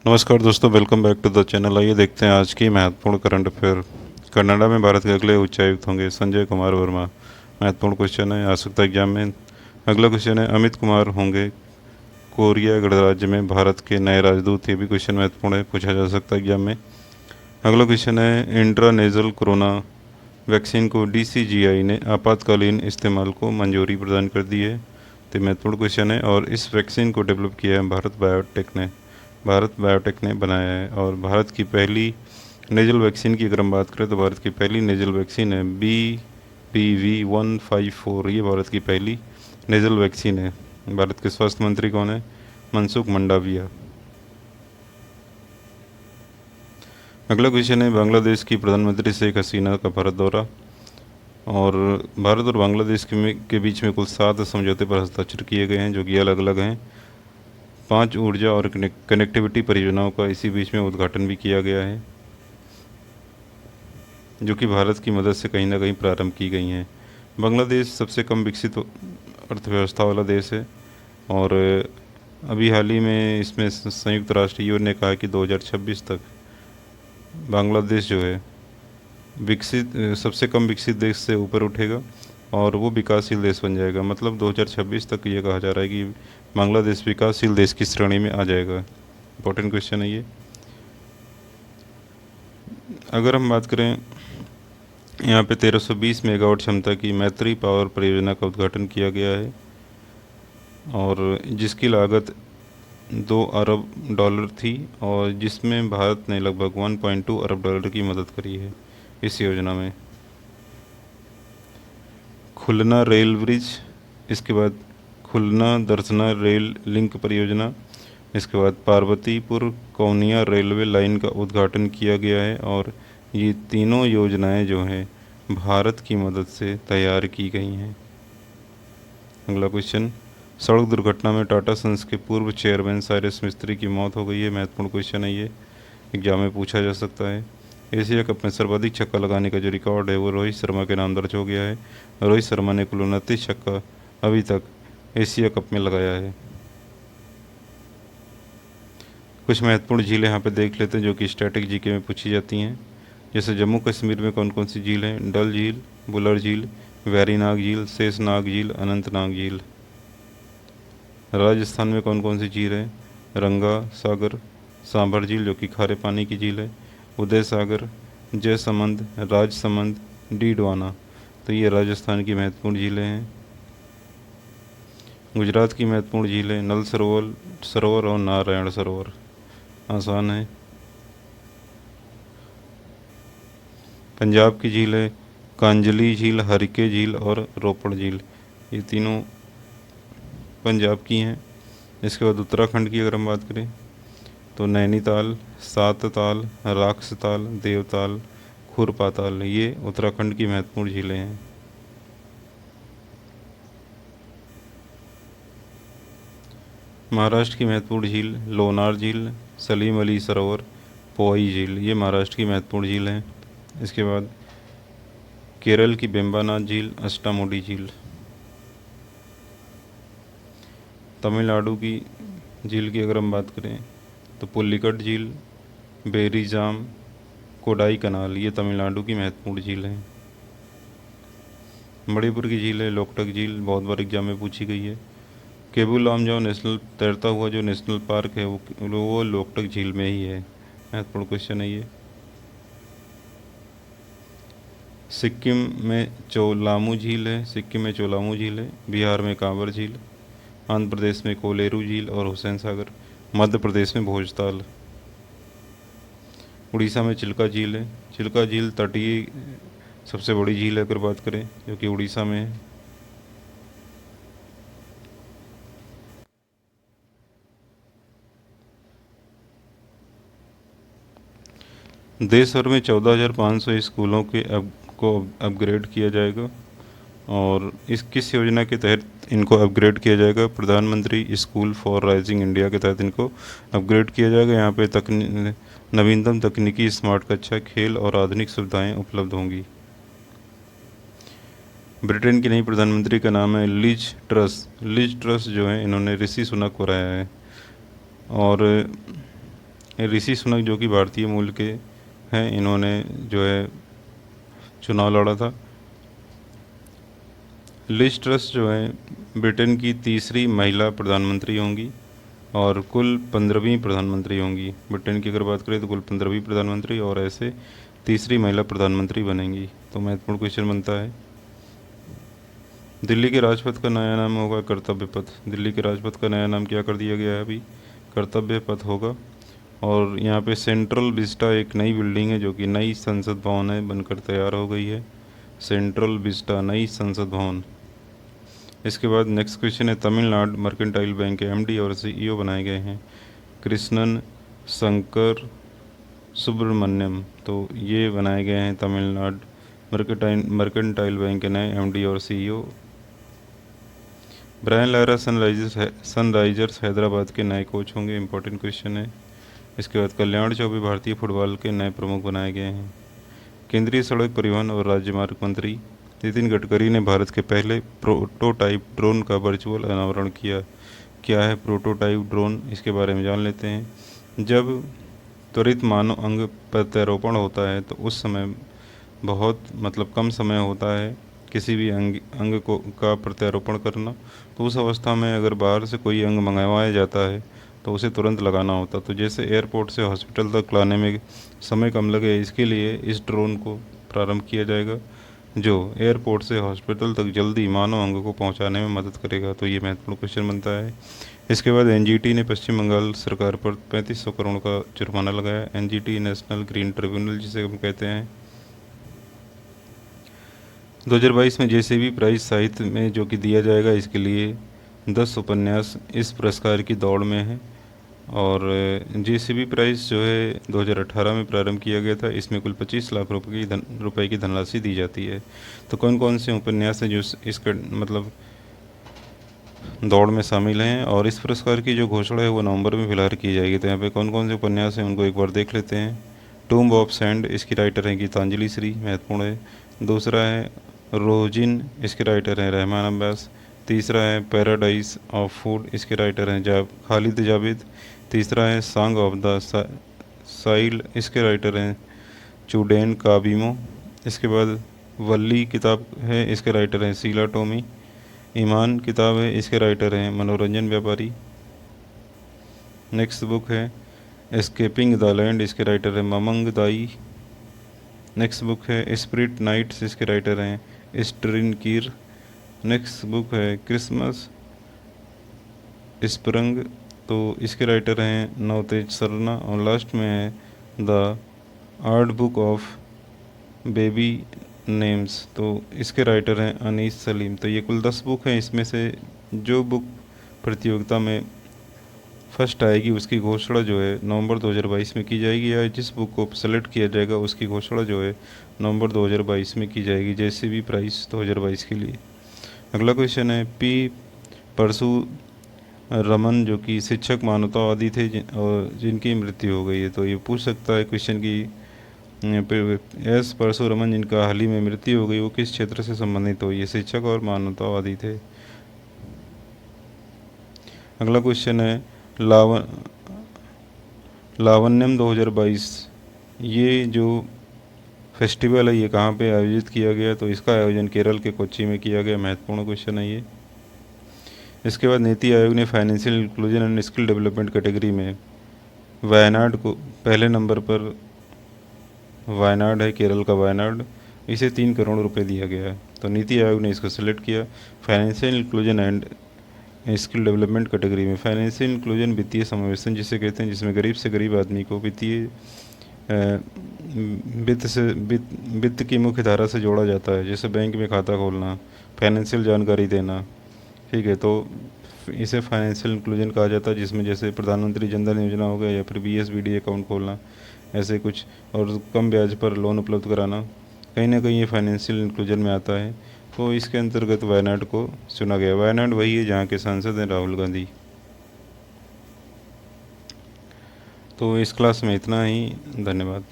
नमस्कार दोस्तों, welcome back to the channel. आइए देखते हैं आज की महत्वपूर्ण करंट अफेयर। कनाडा में भारत के अगले उच्चायुक्त होंगे संजय कुमार वर्मा। महत्वपूर्ण क्वेश्चन है, आ सकता है एग्जाम में। अगला क्वेश्चन है, अमित कुमार होंगे कोरिया गणराज्य में भारत के नए राजदूत। ये भी क्वेश्चन महत्वपूर्ण है, पूछा जा सकता है एग्जाम में। अगला क्वेश्चन है, इंट्रानेजल कोरोना वैक्सीन को DCGI ने आपातकालीन इस्तेमाल को मंजूरी प्रदान कर दी है। तो महत्वपूर्ण क्वेश्चन है, और इस वैक्सीन को डेवलप किया है भारत बायोटेक ने बनाया है। और भारत की पहली नेजल वैक्सीन की अगर हम बात करें तो भारत की पहली नेजल वैक्सीन है BPV154। ये भारत की पहली नेजल वैक्सीन है। भारत के स्वास्थ्य मंत्री कौन है? मनसुख मंडाविया। अगला क्वेश्चन है, बांग्लादेश की प्रधानमंत्री शेख हसीना का भारत दौरा। और भारत और बांग्लादेश के बीच में कुल 7 समझौते पर हस्ताक्षर किए गए हैं, जो कि अलग अलग हैं। 5 ऊर्जा और कनेक्टिविटी परियोजनाओं का इसी बीच में उद्घाटन भी किया गया है, जो कि भारत की मदद से कहीं ना कहीं प्रारंभ की गई हैं। बांग्लादेश सबसे कम विकसित अर्थव्यवस्था वाला देश है, और अभी हाल ही में इसमें संयुक्त राष्ट्र यूएन ने कहा कि 2026 तक बांग्लादेश जो है सबसे कम विकसित देश से ऊपर उठेगा और वो विकासशील देश बन जाएगा। मतलब 2026 तक ये कहा जा रहा है कि बांग्लादेश विकासशील देश की श्रेणी में आ जाएगा। इंपॉर्टेंट क्वेश्चन है ये। अगर हम बात करें, यहाँ पे 1320 मेगावाट क्षमता की मैत्री पावर परियोजना का उद्घाटन किया गया है, और जिसकी लागत $2 अरब थी, और जिसमें भारत ने लगभग $1.2 अरब की मदद करी है इस योजना में। खुलना रेल ब्रिज, इसके बाद खुलना दर्शना रेल लिंक परियोजना, इसके बाद पार्वतीपुर कौनिया रेलवे लाइन का उद्घाटन किया गया है। और ये तीनों योजनाएं जो हैं भारत की मदद से तैयार की गई हैं। अगला क्वेश्चन, सड़क दुर्घटना में टाटा सन्स के पूर्व चेयरमैन साइरस मिस्त्री की मौत हो गई है। महत्वपूर्ण क्वेश्चन है ये, एग्जाम में पूछा जा सकता है। एशिया कप में सर्वाधिक छक्का लगाने का जो रिकॉर्ड है वो रोहित शर्मा के नाम दर्ज हो गया है। रोहित शर्मा ने कुल 29 छक्का अभी तक एशिया कप में लगाया है। कुछ महत्वपूर्ण झीलें यहाँ पे देख लेते हैं, जो कि स्टैटिक जीके में पूछी जाती हैं। जैसे जम्मू कश्मीर में कौन कौन सी झील हैं? डल झील, बुलर झील, वैरीनाग झील, शेषनाग झील, अनंतनाग झील। राजस्थान में कौन कौन सी झील है? रंगा सागर, सांभर झील जो कि खारे पानी की झील है, उदय सागर, जयसमंद, राजसमंद, डीडवाना। तो ये राजस्थान की महत्वपूर्ण झीलें हैं। गुजरात की महत्वपूर्ण झीलें नल सरोवर और नारायण सरोवर। आसान है। पंजाब की झीलें कांजली झील, हरिके झील और रोपड़ झील। ये तीनों पंजाब की हैं। इसके बाद उत्तराखंड की अगर हम बात करें तो नैनीताल, सातताल, राक्षताल, देवताल, खुरपाताल, ये उत्तराखंड की महत्वपूर्ण झीलें हैं। महाराष्ट्र की महत्वपूर्ण झील लोनार झील, सलीम अली सरोवर, पोई झील, ये महाराष्ट्र की महत्वपूर्ण झील हैं। इसके बाद केरल की बेम्बानाथ झील, अष्टामुडी झील। तमिलनाडु की झील की अगर हम बात करें तो पुल्लिकट झील, बेरीजाम, कोडाई कनाल, ये तमिलनाडु की महत्वपूर्ण झील हैं। मणिपुर की झील है लोकटक झील, बहुत बार एग्जाम में पूछी गई है। केबुल लामजाओ नेशनल तैरता हुआ जो नेशनल पार्क है वो लोकटक झील में ही है। महत्वपूर्ण क्वेश्चन है ये। सिक्किम में चोलामू झील है, बिहार में कांवर झील, आंध्र प्रदेश में कोलेरू झील और हुसैन सागर, मध्य प्रदेश में भोजताल। उड़ीसा में चिल्का झील है। चिल्का झील तटीय सबसे बड़ी झील है अगर बात करें, जो कि उड़ीसा में है। देश भर में 14,500 स्कूलों को अपग्रेड किया जाएगा। और इस किस योजना के तहत इनको अपग्रेड किया जाएगा? प्रधानमंत्री स्कूल फॉर राइजिंग इंडिया के तहत इनको अपग्रेड किया जाएगा। यहाँ पे नवीनतम तकनीकी, स्मार्ट कक्षा, खेल और आधुनिक सुविधाएं उपलब्ध होंगी। ब्रिटेन की नई प्रधानमंत्री का नाम है लिज ट्रस जो है इन्होंने ऋषि सुनक को बनाया है। और ऋषि सुनक जो कि भारतीय मूल के हैं, इन्होंने जो है चुनाव लड़ा था। लिज ट्रस जो है ब्रिटेन की तीसरी महिला प्रधानमंत्री होंगी और कुल 15वीं प्रधानमंत्री होंगी। ब्रिटेन की अगर बात करें तो कुल 15वीं प्रधानमंत्री और ऐसे तीसरी महिला प्रधानमंत्री बनेंगी। तो महत्वपूर्ण क्वेश्चन बनता है, दिल्ली के राजपथ का नया नाम होगा कर्तव्य पथ। दिल्ली के राजपथ का नया नाम क्या कर दिया गया है अभी? कर्तव्य पथ होगा। और यहाँ पे सेंट्रल विस्टा एक नई बिल्डिंग है जो कि नई संसद भवन है, बनकर तैयार हो गई है। सेंट्रल विस्टा नई संसद भवन। इसके बाद नेक्स्ट क्वेश्चन है, तमिलनाडु मर्केंटाइल बैंक के एमडी और सीईओ बनाए गए हैं कृष्णन शंकर सुब्रमण्यम। तो ये बनाए गए हैं तमिलनाडु मर्केंटाइल बैंक के नए एमडी और CEO. Brian Lara Sunrisers Hyderabad के नए कोच होंगे, इंपॉर्टेंट क्वेश्चन है। इसके बाद कल्याण चौबे भारतीय फुटबॉल के नए प्रमुख बनाए गए हैं। केंद्रीय सड़क परिवहन और राजमार्ग मंत्री नितिन गडकरी ने भारत के पहले प्रोटोटाइप ड्रोन का वर्चुअल अनावरण किया। क्या है प्रोटोटाइप ड्रोन, इसके बारे में जान लेते हैं। जब त्वरित मानव अंग प्रत्यारोपण होता है तो उस समय बहुत कम समय होता है किसी भी अंग का प्रत्यारोपण करना। तो उस अवस्था में अगर बाहर से कोई अंग मंगवाया जाता है तो उसे तुरंत लगाना होता। तो जैसे एयरपोर्ट से हॉस्पिटल तक लाने में समय कम लगे, इसके लिए इस ड्रोन को प्रारंभ किया जाएगा जो एयरपोर्ट से हॉस्पिटल तक जल्दी मानव अंग को पहुंचाने में मदद करेगा। तो ये महत्वपूर्ण क्वेश्चन बनता है। इसके बाद एनजीटी ने पश्चिम बंगाल सरकार पर 3500 करोड़ का जुर्माना लगाया। एनजीटी नेशनल ग्रीन ट्रिब्यूनल जिसे हम कहते हैं। 2022 में जेसीबी प्राइज साहित्य में जो कि दिया जाएगा, इसके लिए 10 उपन्यास इस पुरस्कार की दौड़ में है। और जेसीबी प्राइज जो है 2018 में प्रारंभ किया गया था। इसमें कुल 25 लाख रुपए की धनराशि दी जाती है। तो कौन कौन से उपन्यास हैं जो इसका दौड़ में शामिल हैं, और इस पुरस्कार की जो घोषणा है वो नवंबर में फिलहाल की जाएगी। तो यहाँ पे कौन कौन से उपन्यास हैं उनको एक बार देख लेते हैं। टूम्ब ऑफ सैंड, इसकी राइटर हैं गीतांजलि श्री, महत्वपूर्ण है। दूसरा है रोजिन, इसके राइटर हैं रहमान अब्बास। तीसरा है पैराडाइज ऑफ फूड, इसके राइटर हैं खालिद जावेद। तीसरा है सॉन्ग ऑफ द साइल, इसके राइटर हैं चुडेन काबीमो। इसके बाद वल्ली किताब है, इसके राइटर हैं शीला टोमी। ईमान किताब है, इसके राइटर हैं मनोरंजन व्यापारी। नेक्स्ट बुक है एस्केपिंग द लैंड, इसके राइटर हैं ममंग दाई। नेक्स्ट बुक है स्पिरिट नाइट्स, इसके राइटर हैं स्टरिन कीर। नेक्स्ट बुक है क्रिसमस स्प्रिंग, तो इसके राइटर हैं नवतेज सरना। और लास्ट में है the art book of baby names, तो इसके राइटर हैं अनीस सलीम। तो ये कुल 10 बुक हैं। इसमें से जो बुक प्रतियोगिता में फर्स्ट आएगी उसकी घोषणा जो है नवंबर 2022 में की जाएगी, या जिस बुक को सेलेक्ट किया जाएगा उसकी घोषणा जो है नवंबर 2022 में की जाएगी जेसीबी प्राइज़ 2022 के लिए। अगला क्वेश्चन है पी परशुरमन जो कि शिक्षक मानवतावादी थे और जिनकी मृत्यु हो गई है। तो ये पूछ सकता है क्वेश्चन की एस परशुरमन जिनका हाल ही में मृत्यु हो गई वो किस क्षेत्र से संबंधित हो? ये शिक्षक और मानवतावादी थे। अगला क्वेश्चन है लावण्यम 2022, ये जो फेस्टिवल है ये कहाँ पे आयोजित किया गया? तो इसका आयोजन केरल के कोच्चि में किया गया। महत्वपूर्ण क्वेश्चन है ये। इसके बाद नीति आयोग ने financial inclusion and skill development category में वायनाड को पहले नंबर पर, वायनाड है केरल का वायनाड, इसे 3 करोड़ रुपए दिया गया है। तो नीति आयोग ने इसको सिलेक्ट किया financial inclusion and skill development category में। फाइनेंशियल इंक्लूजन वित्तीय समावेशन जिसे कहते हैं, जिसमें गरीब से गरीब आदमी को वित्तीय वित्त की मुख्य धारा से जोड़ा जाता है, जैसे बैंक में खाता खोलना, फाइनेंशियल जानकारी देना। ठीक है, तो इसे फाइनेंशियल इंक्लूजन कहा जाता है, जिसमें जैसे प्रधानमंत्री जन धन योजना हो गया या फिर BSBD अकाउंट खोलना, ऐसे कुछ, और कम ब्याज पर लोन उपलब्ध कराना, कहीं ना कहीं ये फाइनेंशियल इंक्लूजन में आता है। तो इसके अंतर्गत वायनाड को चुना गया। वायनाड वही है जहाँ के सांसद हैं राहुल गांधी। तो इस क्लास में इतना ही, धन्यवाद।